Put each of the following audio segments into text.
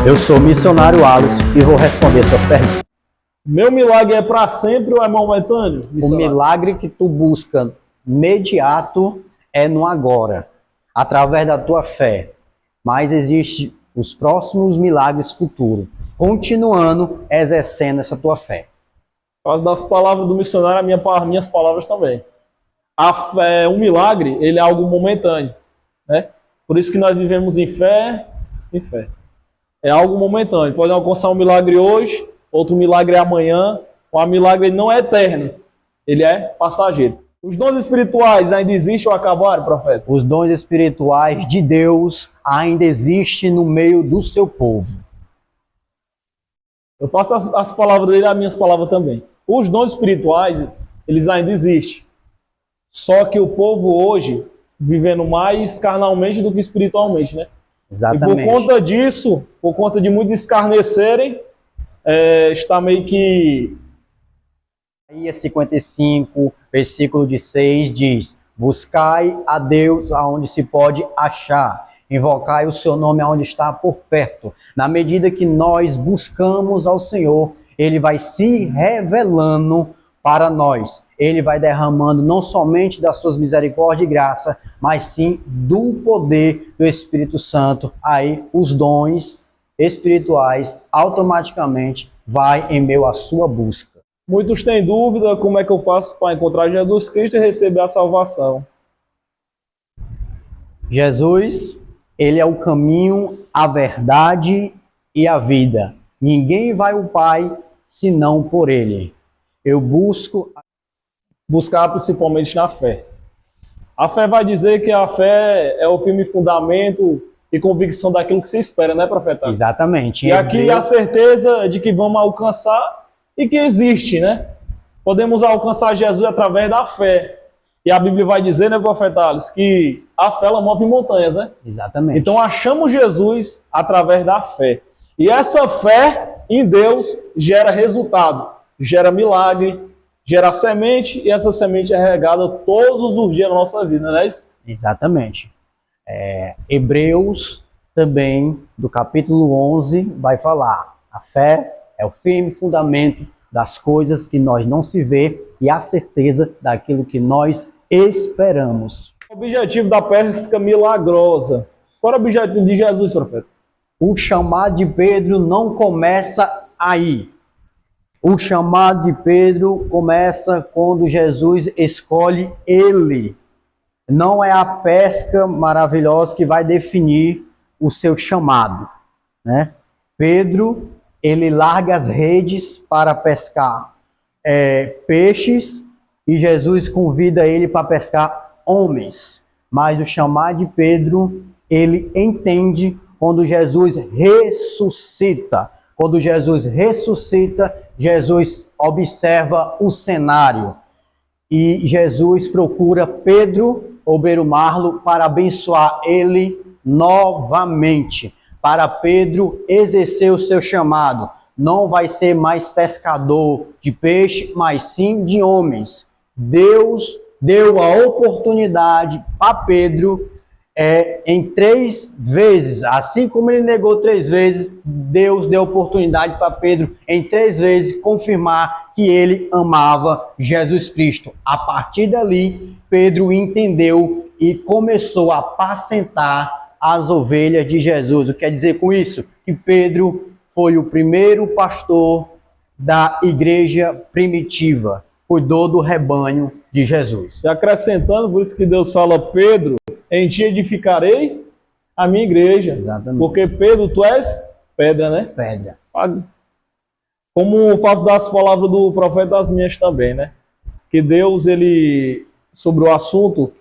Eu sou o missionário Alisson e vou responder sua pergunta. Meu milagre é para sempre ou é momentâneo? O milagre que tu busca imediato é no agora, através da tua fé. Mas existe os próximos milagres futuros, continuando exercendo essa tua fé. Por causa das palavras do missionário, minhas palavras também. A fé, um milagre, ele é algo momentâneo, né? Por isso que nós vivemos em fé. É algo momentâneo. Pode alcançar um milagre hoje, outro milagre é amanhã. O milagre não é eterno, ele é passageiro. Os dons espirituais ainda existem ou acabaram, profeta? Os dons espirituais de Deus ainda existem no meio do seu povo. Eu faço as palavras dele, as minhas palavras também. Os dons espirituais, eles ainda existem. Só que o povo hoje, vivendo mais carnalmente do que espiritualmente, né? Exatamente. E por conta disso, por conta de muitos escarnecerem, está meio que... Isaías 55, versículo de 6 diz: buscai a Deus aonde se pode achar, invocai o seu nome aonde está por perto. Na medida que nós buscamos ao Senhor, Ele vai se revelando para nós. Ele vai derramando não somente das suas misericórdias e graça, mas sim do poder do Espírito Santo. Aí os dons espirituais automaticamente vai em meio à sua busca. Muitos têm dúvida como é que eu faço para encontrar Jesus Cristo e receber a salvação. Jesus, Ele é o caminho, a verdade e a vida. Ninguém vai ao Pai senão por Ele. Eu buscar principalmente na fé. A fé vai dizer que a fé é o firme fundamento e convicção daquilo que se espera, né, profeta? Exatamente. E aqui a certeza de que vamos alcançar e que existe, né? Podemos alcançar Jesus através da fé. E a Bíblia vai dizer, né, profeta Alisson, que a fé ela move montanhas, né? Exatamente. Então achamos Jesus através da fé. E essa fé em Deus gera resultado, gera milagre, gera semente, e essa semente é regada todos os dias na nossa vida, não é isso? Exatamente. Hebreus também, do capítulo 11, vai falar: a fé é o firme fundamento das coisas que nós não se vê e a certeza daquilo que nós esperamos. O objetivo da pesca milagrosa. Qual era o objetivo de Jesus, profeta? O chamado de Pedro não começa aí. O chamado de Pedro começa quando Jesus escolhe ele. Não é a pesca maravilhosa que vai definir o seu chamado, né? Pedro, ele larga as redes para pescar peixes e Jesus convida ele para pescar homens. Mas o chamado de Pedro, ele entende quando Jesus ressuscita. Quando Jesus ressuscita, Jesus observa o cenário e Jesus procura Pedro ou Berumarlo para abençoar ele novamente. Para Pedro exercer o seu chamado. Não vai ser mais pescador de peixe, mas sim de homens. Deus deu a oportunidade para Pedro em 3 vezes. Assim como ele negou 3 vezes, Deus deu a oportunidade para Pedro em 3 vezes confirmar que ele amava Jesus Cristo. A partir dali, Pedro entendeu e começou a apacentar as ovelhas de Jesus. O que quer dizer com isso? Que Pedro foi o primeiro pastor da igreja primitiva, cuidou do rebanho de Jesus. E acrescentando, por isso que Deus fala: Pedro, em ti edificarei a minha igreja. Exatamente. Porque Pedro, tu és pedra, né? Pedra. Como faço das palavras do profeta as minhas também, né? Que Deus, ele, sobre o assunto,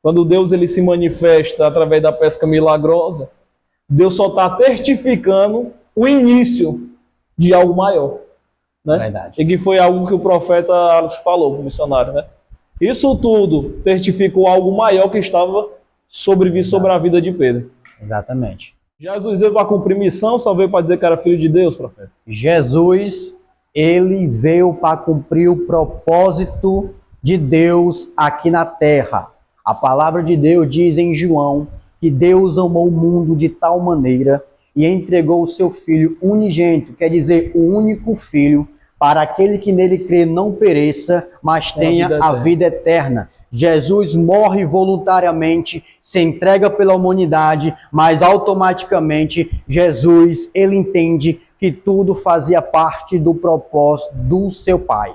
quando Deus ele se manifesta através da pesca milagrosa, Deus só está testificando o início de algo maior, né? Verdade. E que foi algo que o profeta falou, o missionário, né? Isso tudo testificou algo maior que estava sobre a vida de Pedro. Exatamente. Jesus veio para cumprir missão, só veio para dizer que era filho de Deus, profeta? Jesus, ele veio para cumprir o propósito de Deus aqui na terra. A palavra de Deus diz em João que Deus amou o mundo de tal maneira e entregou o seu Filho unigênito, quer dizer, o único Filho, para aquele que nele crê não pereça, mas tenha a vida eterna. Jesus morre voluntariamente, se entrega pela humanidade, mas automaticamente Jesus, ele entende que tudo fazia parte do propósito do seu Pai.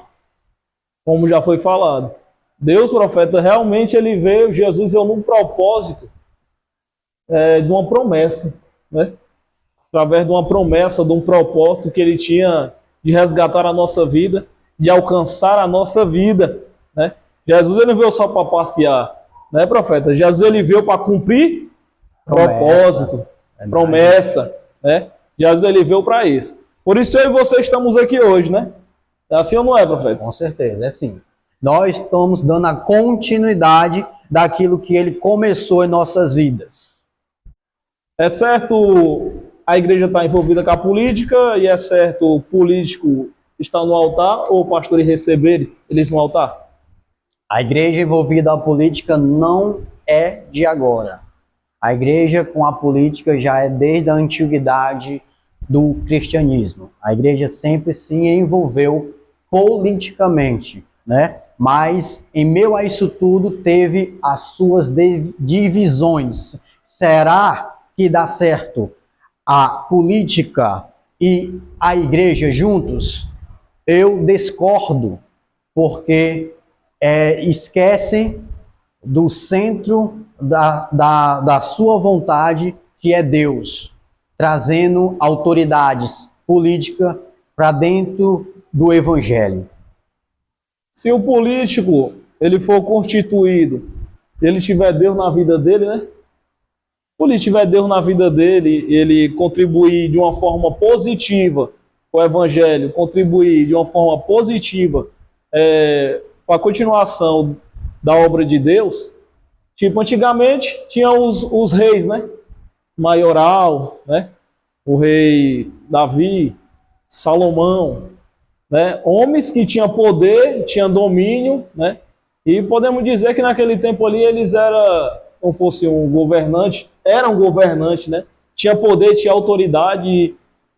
Como já foi falado, Deus, profeta, realmente ele veio, Jesus veio num propósito de uma promessa, né? Através de uma promessa, de um propósito que ele tinha de resgatar a nossa vida, de alcançar a nossa vida, né? Jesus ele não veio só para passear, né, profeta? Jesus ele veio para cumprir propósito, promessa, né? Jesus ele veio para isso. Por isso eu e você estamos aqui hoje, né? É assim ou não é, profeta? Com certeza, é sim. Nós estamos dando a continuidade daquilo que ele começou em nossas vidas. É certo a igreja está envolvida com a política e é certo o político estar no altar ou o pastor receber eles no altar? A igreja envolvida à política não é de agora. A igreja com a política já é desde a antiguidade do cristianismo. A igreja sempre se envolveu politicamente, né? Mas em meio a isso tudo teve as suas divisões. Será que dá certo a política e a igreja juntos? Eu discordo, porque esquecem do centro da sua vontade, que é Deus, trazendo autoridades políticas para dentro do Evangelho. Se o político ele for constituído, ele tiver Deus na vida dele, né? Se ele tiver Deus na vida dele, ele contribuir de uma forma positiva com o Evangelho, contribuir de uma forma positiva para a continuação da obra de Deus. Tipo, antigamente tinha os reis, né? Maioral, né? O rei Davi, Salomão, né? Homens que tinham poder, tinham domínio, né? E podemos dizer que naquele tempo ali eles eram, como fosse um governante, eram governantes, né? Tinha poder, tinha autoridade.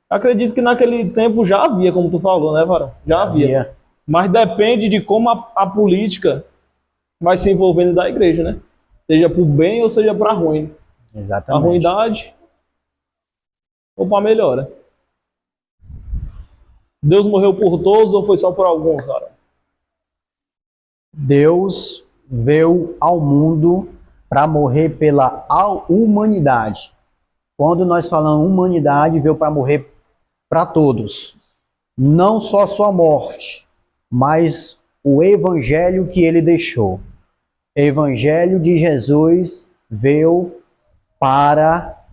Acredito que naquele tempo já havia, como tu falou, né, Varão? Já havia. Mas depende de como a política vai se envolvendo da igreja, né? Seja para o bem ou seja para ruim. Exatamente. A ruindade ou para melhora. Deus morreu por todos ou foi só por alguns, Varão? Deus veio ao mundo para morrer pela humanidade. Quando nós falamos humanidade, veio para morrer para todos. Não só sua morte, mas o evangelho que ele deixou. O evangelho de Jesus veio para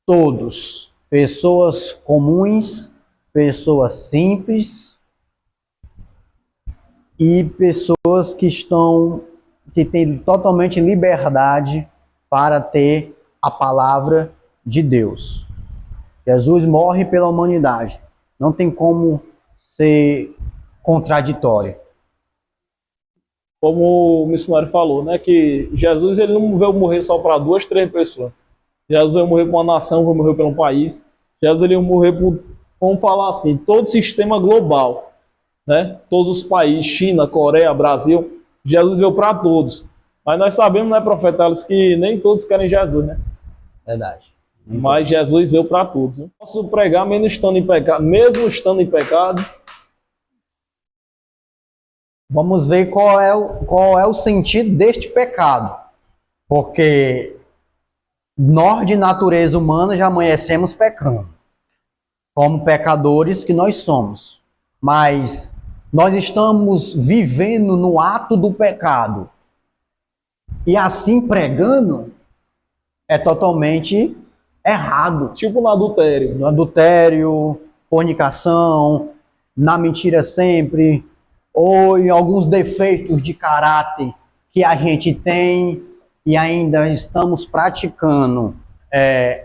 todos. Pessoas comuns, pessoas simples e pessoas que têm totalmente liberdade para ter a palavra de Deus. Jesus morre pela humanidade. Não tem como ser contraditório. Como o missionário falou, né, que Jesus ele não veio morrer só para 2, 3 pessoas. Jesus veio morrer para uma nação, veio morrer para um país. Jesus ele veio morrer por, vamos falar assim, todo o sistema global, né? Todos os países, China, Coreia, Brasil. Jesus veio para todos. Mas nós sabemos, né, profeta Alice, que nem todos querem Jesus, né? Verdade. Mas Jesus veio para todos. Não posso pregar mesmo estando em pecado. Vamos ver qual é o sentido deste pecado. Porque nós, de natureza humana, já amanhecemos pecando. Como pecadores que nós somos. Mas nós estamos vivendo no ato do pecado. E assim pregando é totalmente errado. Tipo no adultério. No adultério, fornicação, na mentira sempre, ou em alguns defeitos de caráter que a gente tem e ainda estamos praticando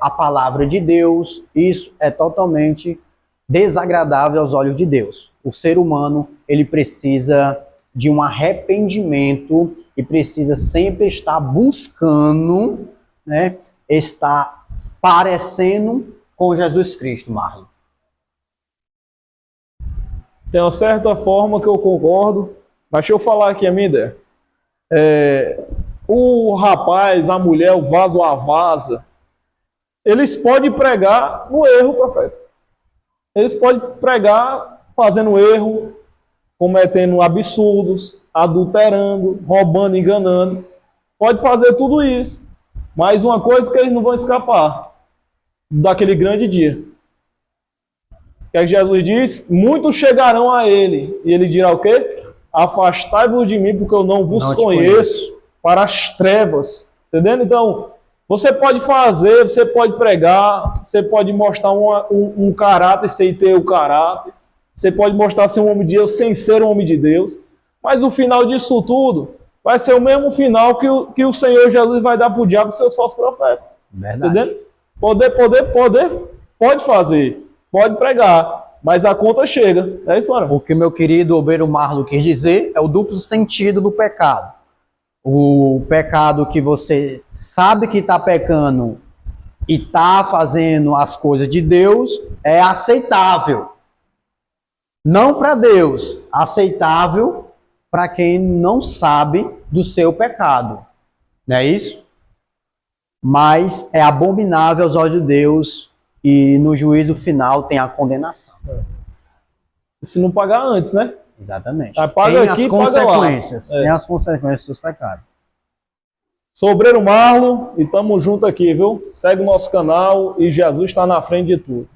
a palavra de Deus. Isso é totalmente desagradável aos olhos de Deus. O ser humano, ele precisa de um arrependimento e precisa sempre estar buscando, né, estar parecendo com Jesus Cristo, Marlon? Tem uma certa forma que eu concordo, mas deixa eu falar aqui a minha ideia. O rapaz, a mulher, o vaso, a vaza, eles podem pregar no erro, profeta. Eles podem pregar fazendo erro, cometendo absurdos, adulterando, roubando, enganando. Pode fazer tudo isso. Mas uma coisa que eles não vão escapar daquele grande dia. O que é que Jesus diz? Muitos chegarão a ele. E ele dirá o quê? Afastai-vos de mim, porque eu não vos conheço, para as trevas. Entendendo? Então, você pode fazer, você pode pregar, você pode mostrar um caráter sem ter o caráter. Você pode mostrar ser um homem de Deus sem ser um homem de Deus. Mas o final disso tudo vai ser o mesmo final que o Senhor Jesus vai dar para o diabo e seus falsos profetas. Verdade. Entendendo? Pode fazer, pode pregar, mas a conta chega. É isso, mano. O que meu querido obreiro Marlon quis dizer é o duplo sentido do pecado. O pecado que você sabe que está pecando e está fazendo as coisas de Deus é aceitável. Não para Deus, aceitável para quem não sabe do seu pecado. Não é isso? Mas é abominável aos olhos de Deus e no juízo final tem a condenação. Se não pagar antes, né? Exatamente. Paga tem aqui, as paga lá. Tem as consequências dos pecados. Sou obreiro Marlon e tamo junto aqui, viu? Segue o nosso canal e Jesus está na frente de tudo.